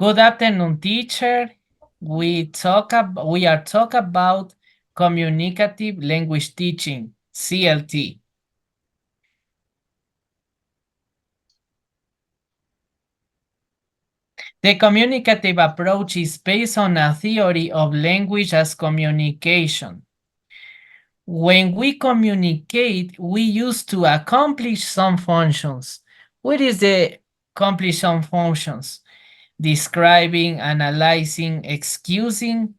Good afternoon, teacher. We are talk about communicative language teaching, CLT. The communicative approach is based on a theory of language as communication. When we communicate, we use to accomplish some functions. What is the accomplish some functions? Describing, analyzing, excusing,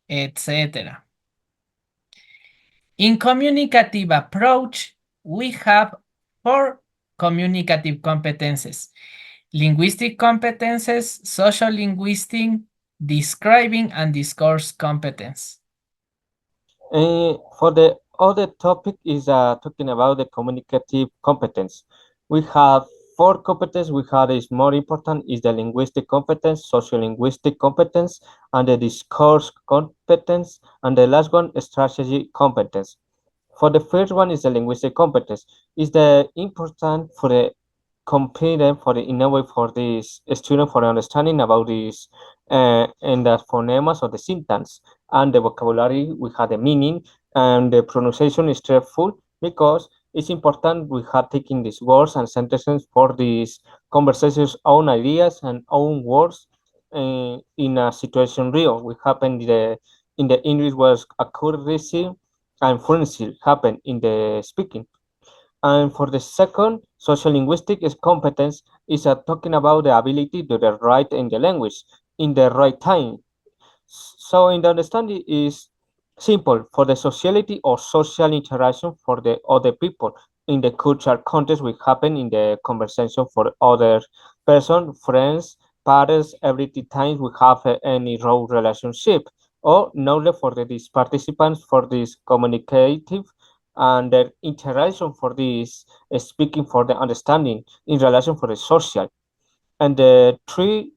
etc. In communicative approach, we have 4 communicative competences: linguistic competences, social linguistic, describing, and discourse competence. For the other topic is talking about the communicative competence. We have four competence. We have is more important is the linguistic competence, social linguistic competence, and the discourse competence, and the last one is strategy competence. For the first one is the linguistic competence. Is the important for the competent for the in a way for this student for understanding about this and the phonemes or the syntax and the vocabulary we have the meaning and the pronunciation is careful because it's important we have taken these words and sentences for these conversations own ideas and own words in a situation real we happen in the English was accuracy and fluency happen in the speaking. And for the second, social linguistic is competence is talking about the ability to the write in the language in the right time. So in the understanding is simple for the sociality or social interaction for the other people in the cultural context will happen in the conversation for other person, friends, parents, every time we have any role relationship or knowledge for these participants for this communicative and their interaction for this speaking for the understanding in relation for the social and the three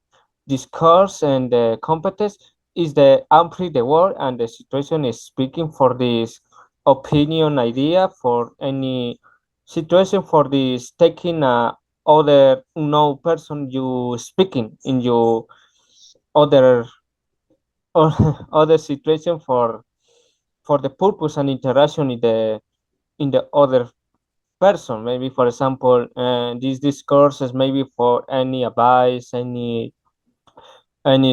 discourse and the competence is the amply the word and the situation is speaking for this opinion idea for any situation for this taking a other no person you speaking in your other or other situation for the purpose and interaction in the other person maybe for example these discourses maybe for any advice any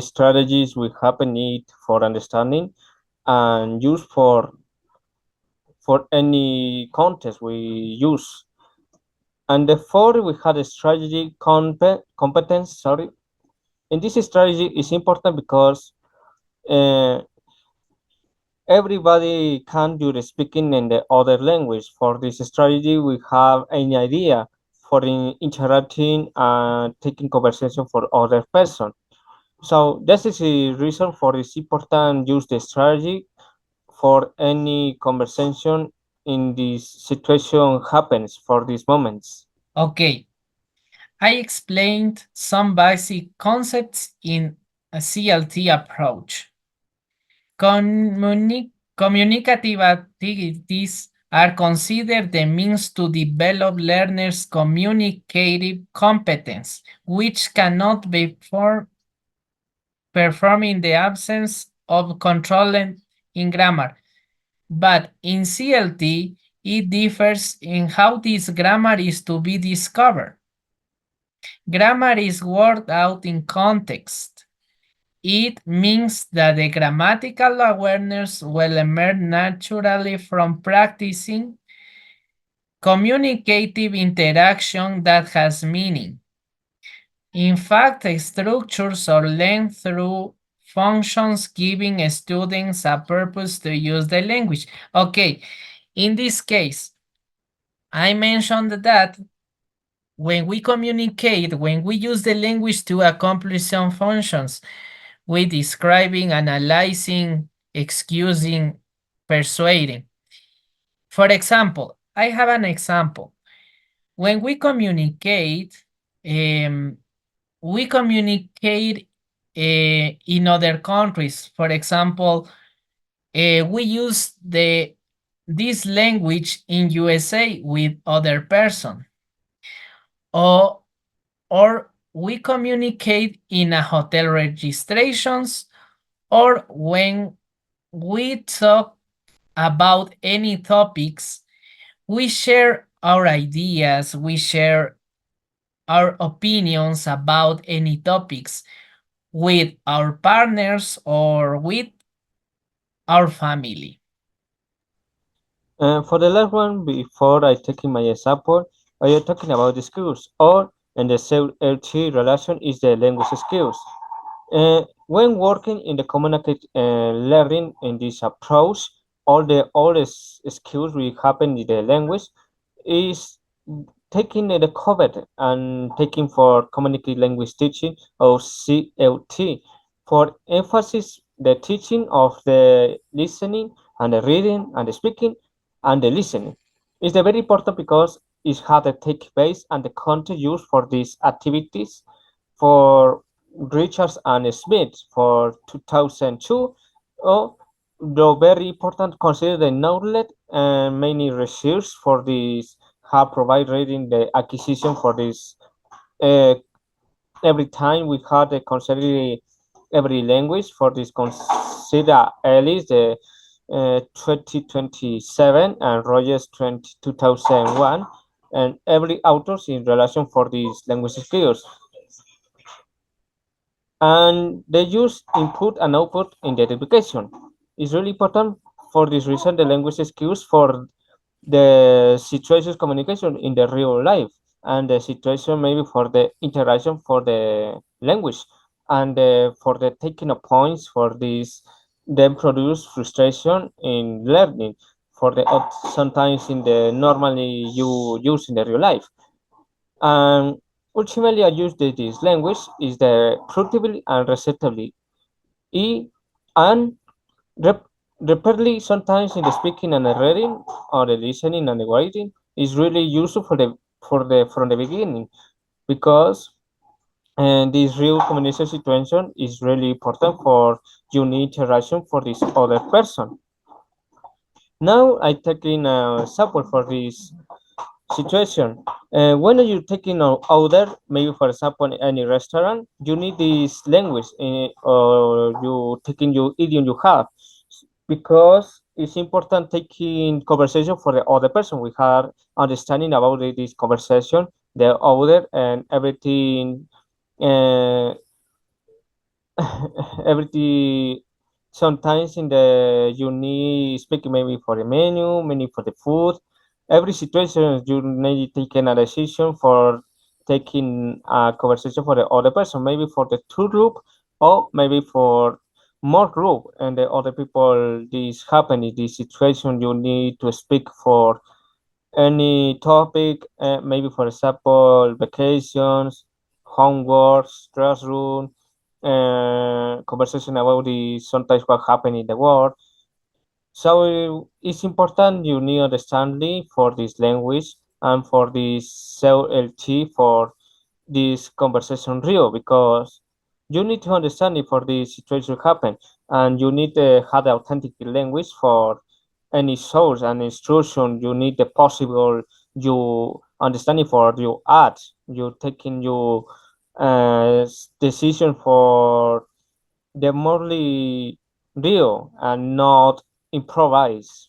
strategies we happen need for understanding and use for any context we use. And therefore we had a strategy competence. Sorry, and this strategy is important because uh, everybody can do the speaking in the other language. For this strategy, we have any idea for interacting and taking conversation for other person. So this is the reason for this important use the strategy for any conversation in this situation happens for these moments. Okay, I explained some basic concepts in a CLT approach. Communicative activities are considered the means to develop learners' communicative competence, which cannot be performed in the absence of control in grammar. But in CLT, it differs in how this grammar is to be discovered. Grammar is worked out in context. It means that the grammatical awareness will emerge naturally from practicing communicative interaction that has meaning. In fact, structures are learned through functions giving students a purpose to use the language. Okay, in this case, I mentioned that when we communicate, when we use the language to accomplish some functions, we describing, analyzing, excusing, persuading. For example, I have an example. When we communicate in other countries. For example, we use this language in USA with other person, or or we communicate in a hotel registrations or when we talk about any topics, we share our ideas, we share our opinions about any topics with our partners or with our family. For the last one, before I taking my example, I am talking about the skills, or in the CLT relation is the language skills. When working in the communicate learning in this approach, all the skills we happen in the language is taking the COVID and taking for communicative language teaching or CLT for emphasis the teaching of the listening and the reading and the speaking and the listening. It's very important because it's how to take base and the content used for these activities for Richards and Smith for 2002. Oh, though very important, consider the knowledge and many research for this have provided in the acquisition for this. Uh, every time we had a consider every language for this consider Ellis the 2027 and Rogers 2001 and every authors in relation for these language skills and they use input and output in the education. It's really important for this reason the language skills for the situations communication in the real life and the situation maybe for the interaction for the language and for the taking of points for this then produce frustration in learning for the sometimes in the normally you use in the real life and ultimately I use this language is the productively and receptively e and rep- repeatedly sometimes in the speaking and the reading or the listening and the writing is really useful for the from the beginning because and this real communication situation is really important for unique interaction for this other person. Now I taking a sample for this situation. When you're taking an order, maybe for example, in any restaurant, you need this language or you taking your idiom you have because it's important taking conversation for the other person. We have understanding about this conversation, the order, and everything. Uh, everything sometimes in the you need speaking maybe for the menu, maybe for the food. Every situation you need taking a decision for taking a conversation for the other person, maybe for the two group or maybe for more group and the other people this happen in this situation you need to speak for any topic, maybe for example, vacations, homeworks, classroom, conversation about the sometimes what happened in the world. So it's important you need understanding for this language and for this CLT for this conversation real because you need to understand it for this situation happen and you need to have the authentic language for any source and instruction you need the possible you understanding for your art you taking your decision for the morely real and not improvise